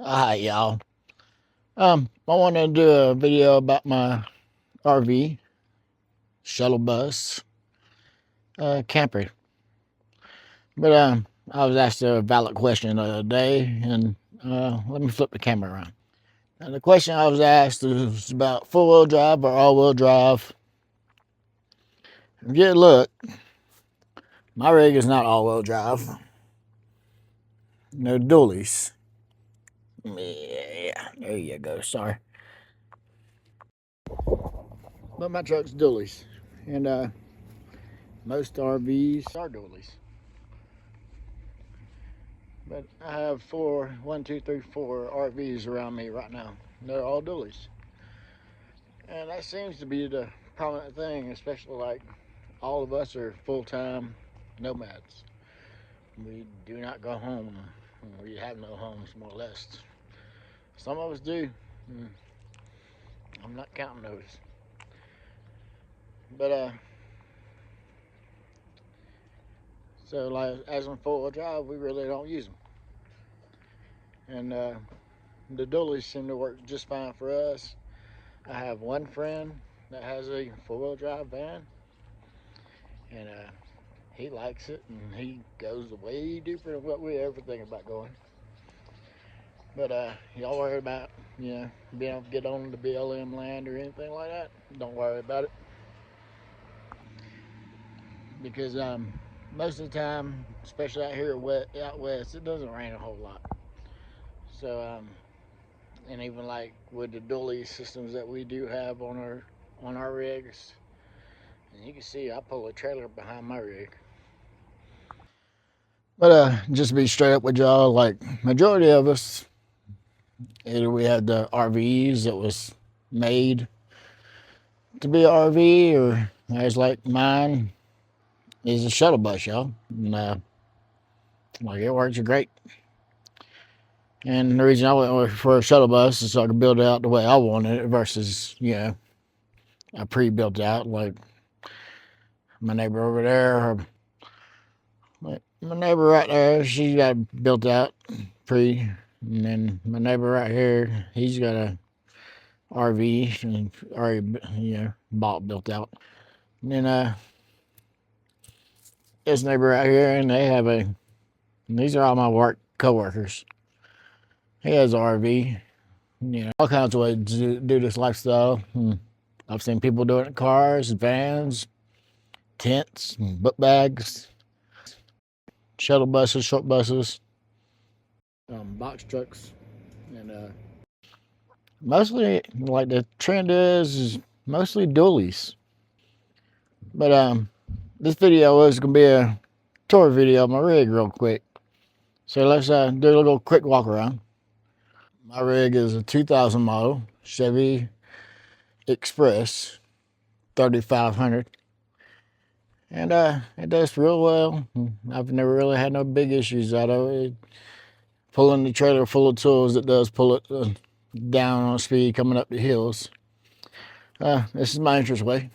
Hi, y'all. I want to do a video about my RV, shuttle bus, camper. But I was asked a valid question the other day, and let me flip the camera around. And the question I was asked was about four-wheel drive or all-wheel drive. If you look, my rig is not all-wheel drive. No dualies. Yeah, there you go. Sorry, but my truck's dualies, and most RVs are dualies. But I have one, two, three, four RVs around me right now. They're all dualies. And that seems to be the prominent thing, especially like all of us are full-time nomads. We do not go home. We have no homes, more or less. Some of us do. I'm not counting those. But so like as on four-wheel drive, we really don't use them. And the dualies seem to work just fine for us. I have one friend that has a four-wheel drive van, and he likes it, and he goes way deeper than what we ever think about going. But y'all worry about being able to get on the BLM land or anything like that? Don't worry about it, because most of the time, especially out here out west, it doesn't rain a whole lot. So and even like with the dually systems that we do have on our rigs, and you can see I pull a trailer behind my rig. But just to be straight up with y'all, like majority of us, either we had the RVs that was made to be an RV, or as like mine is a shuttle bus, y'all. And like it works great. And the reason I went for a shuttle bus is so I could build it out the way I wanted it versus, I pre-built out like my neighbor over there, or like my neighbor right there, she got built out pre. And then my neighbor right here, he's got a RV and already, built out. And then this neighbor right here, and these are all my work coworkers. He has an RV, all kinds of ways to do this lifestyle. I've seen people do it in cars, vans, tents, book bags, shuttle buses, short buses, box trucks, and mostly like the trend is mostly dualies. But this video is gonna be a tour video of my rig real quick. So let's do a little quick walk around. My rig is a 2000 model Chevy Express 3500, and it does real well. I've never really had no big issues out of it. Pulling the trailer full of tools, it does pull it down on speed coming up the hills. This is my entrance way.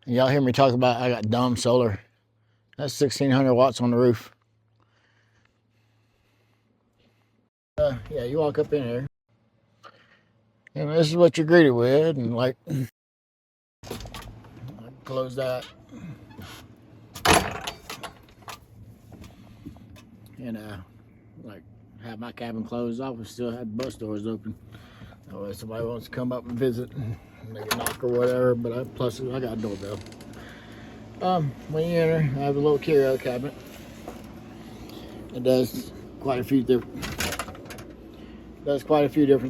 And y'all hear me talk about I got dumb solar. That's 1600 watts on the roof. Yeah, you walk up in here, and this is what you're greeted with, and like, close that, and like have my cabin closed off and still have bus doors open. That way somebody wants to come up and visit, and they can knock or whatever. But plus I got a doorbell. When you enter, I have a little curio cabinet. It does quite a few different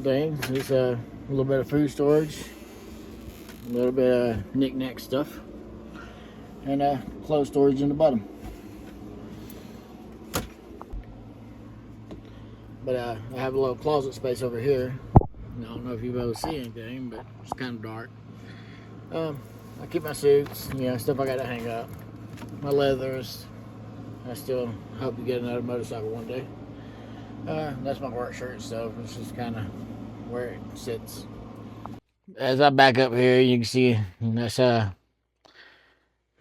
things. It's a little bit of food storage, a little bit of knick-knack stuff, and clothes storage in the bottom. But I have a little closet space over here. I don't know if you've ever seen anything, but it's kind of dark. I keep my suits, stuff I got to hang up. My leathers. I still hope to get another motorcycle one day. That's my work shirt stuff. It's just kind of where it sits. As I back up here, you can see that's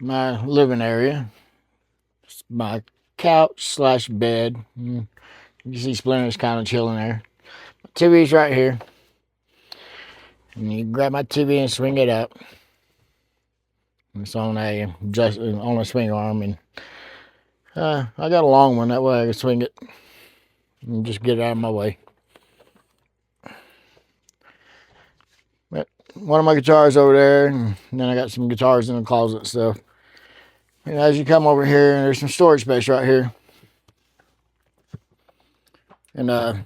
my living area. It's my couch / bed. You see Splinter's kind of chilling there. TV's right here. And you grab my TV and swing it up. It's on a swing arm, and I got a long one, that way I can swing it and just get it out of my way. But one of my guitars over there, and then I got some guitars in the closet and stuff. And as you come over here, there's some storage space right here. And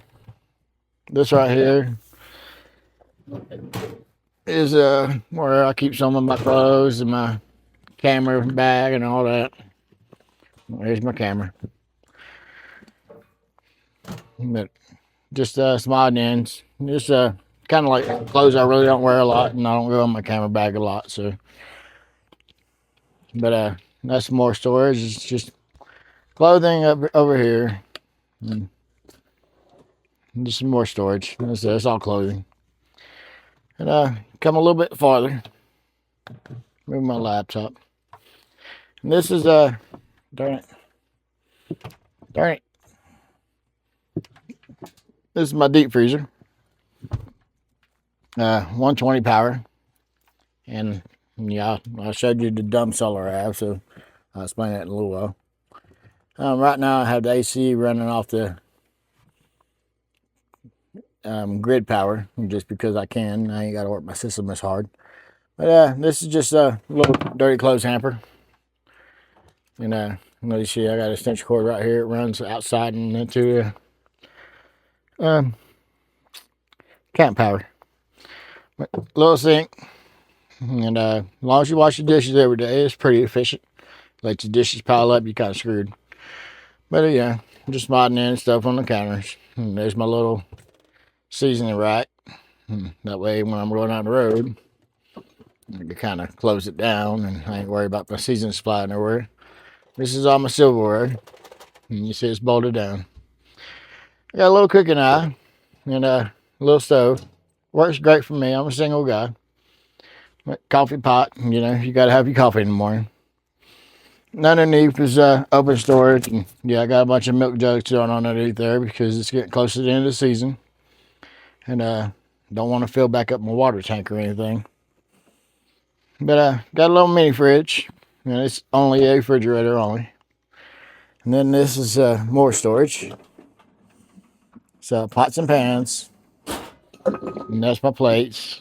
this right here is where I keep some of my clothes and my camera bag and all that. There's my camera. But just some odd ends. Just kind of like clothes I really don't wear a lot, and I don't go in my camera bag a lot. So, but that's more storage. It's just clothing up over here, and just some more storage. That's all clothing. And come a little bit farther. Move my laptop. And this is darn it. This is my deep freezer. 120 power. And yeah, I showed you the dumb solar I have, so I'll explain that in a little while. Right now I have the AC running off the grid power, just because I can. I ain't got to work my system as hard. But this is just a little dirty clothes hamper. And you see, I got a extension cord right here. It runs outside and into camp power. Little sink. And as long as you wash your dishes every day, it's pretty efficient. Let your dishes pile up, you kind of screwed. But yeah, just modding in stuff on the counters. And there's my little seasoning rack. That way, when I'm going down the road, I can kind of close it down, and I ain't worried about my seasoning supply nowhere. This is all my silverware, and you see it's bolted down. I got a little cooking eye and a little stove. Works great for me. I'm a single guy. Coffee pot, you got to have your coffee in the morning. And underneath is open storage, and yeah, I got a bunch of milk jugs thrown on underneath there because it's getting close to the end of the season, and don't want to fill back up my water tank or anything. But got a little mini fridge, and it's only a refrigerator only. And then this is more storage. So pots and pans, and that's my plates.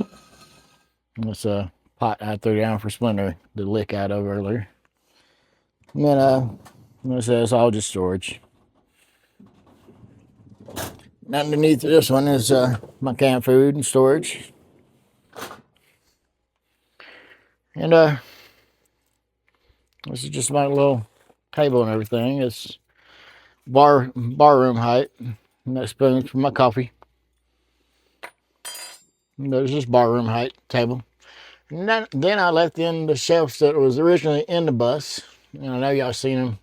And that's a pot I threw down for Splinter to lick out of earlier. And then it's all just storage. And underneath this one is my canned food and storage. And this is just my little table and everything. It's bar room height. And that spoons for my coffee. And there's this bar room height table. And then I left in the shelves that was originally in the bus. And I know y'all seen them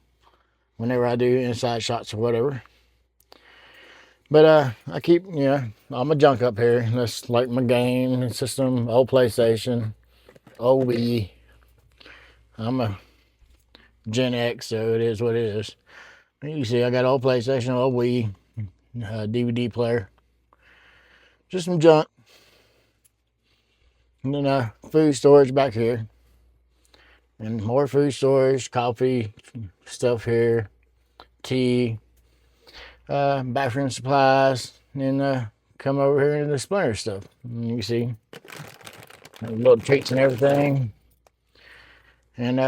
whenever I do inside shots or whatever. But I keep, all my junk up here. That's like my game system, old PlayStation, old Wii. I'm a Gen X, so it is what it is. You see, I got old PlayStation, old Wii, DVD player. Just some junk. And then food storage back here. And more food storage, coffee, stuff here, tea, bathroom supplies, and then come over here into the Splinter stuff. And you see, little treats and everything. And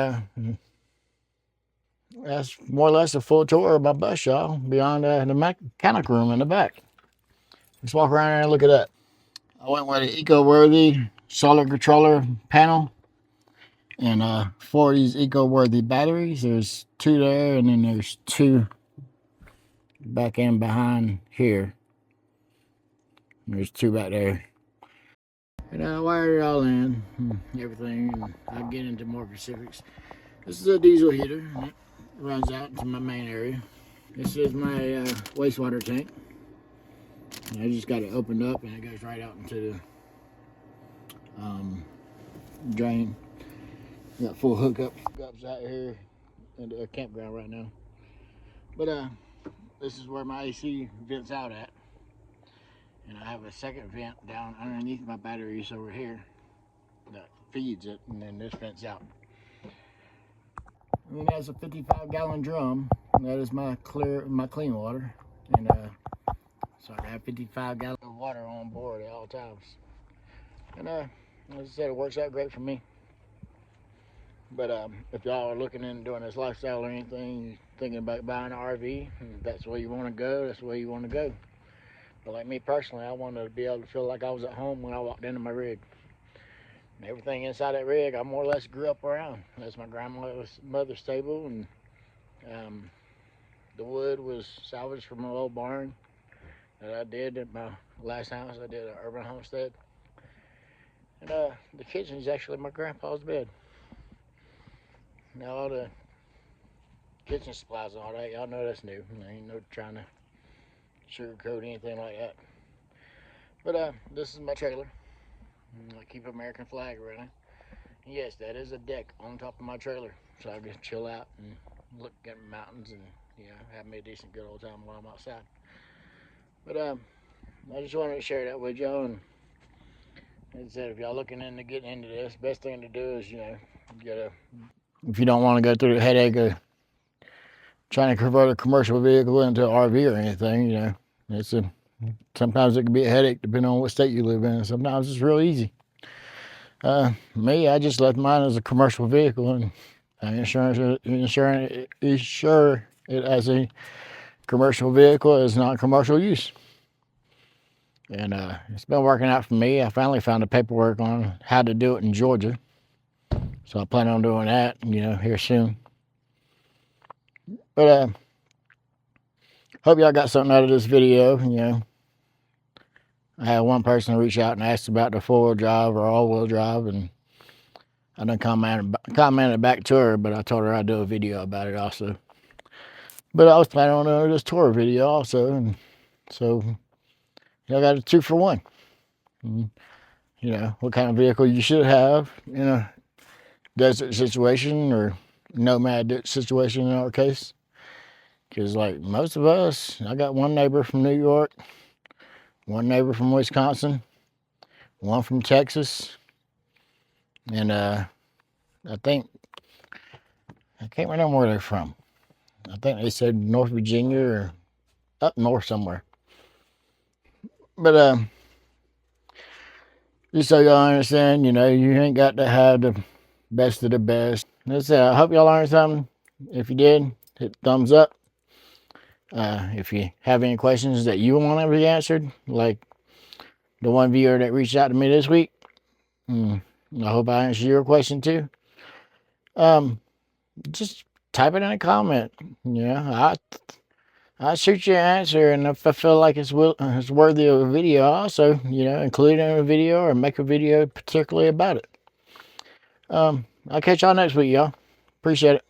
that's more or less a full tour of my bus, y'all, beyond the mechanic room in the back. Let's walk around there and look at that. I went with an eco-worthy solar controller panel and 4 of these eco-worthy batteries. There's 2 there, and then there's 2 back and behind here. There's 2 back there. And I wired it all in, everything, and I'll get into more specifics. This is a diesel heater, and it runs out into my main area. This is my wastewater tank. And I just got it opened up, and it goes right out into the drain. Got full hookups out here at the campground right now. But this is where my AC vents out at. And I have a second vent down underneath my batteries over here that feeds it, and then this vents out. And then that's a 55-gallon drum. That is my clean water. And so I have 55 gallons of water on board at all times. And as I said, it works out great for me. But if y'all are looking into doing this lifestyle or anything, you're thinking about buying an RV, if that's where you want to go, that's where you want to go. But like me personally, I wanted to be able to feel like I was at home when I walked into my rig. And everything inside that rig, I more or less grew up around. That's my grandmother's table, and the wood was salvaged from an old barn that I did at my last house. I did an urban homestead. And the kitchen is actually my grandpa's bed. Now all the kitchen supplies and all that, y'all know that's new. I ain't no trying to sugarcoat anything like that. But this is my trailer. I keep an American flag running. And yes, that is a deck on top of my trailer, so I can chill out and look at the mountains and have me a decent good old time while I'm outside. But I just wanted to share that with y'all. And as I said, if y'all looking into getting into this, best thing to do is if you don't want to go through the headache of trying to convert a commercial vehicle into an RV or anything, sometimes it can be a headache depending on what state you live in. Sometimes it's real easy. Me, I just left mine as a commercial vehicle, and I insure it as a commercial vehicle as non-commercial use. And it's been working out for me. I finally found the paperwork on how to do it in Georgia, so I plan on doing that, here soon. But hope y'all got something out of this video. I had one person reach out and asked about the four-wheel drive or all-wheel drive, and I done commented back to her, but I told her I'd do a video about it also. But I was planning on doing this tour video also, and so y'all got a 2-for-1. What kind of vehicle you should have in a desert situation or nomad situation in our case. Because like most of us, I got one neighbor from New York, one neighbor from Wisconsin, one from Texas, and I can't remember where they're from. I think they said North Virginia or up north somewhere. But just so y'all understand, you ain't got to have the best of the best. I hope y'all learned something. If you did, hit thumbs up. If you have any questions that you want to be answered, like the one viewer that reached out to me this week, I hope I answered your question too. Just type it in a comment. I'll shoot you an answer, and if I feel like it's worthy of a video, I'll also, include it in a video or make a video particularly about it. I'll catch y'all next week, y'all. Appreciate it.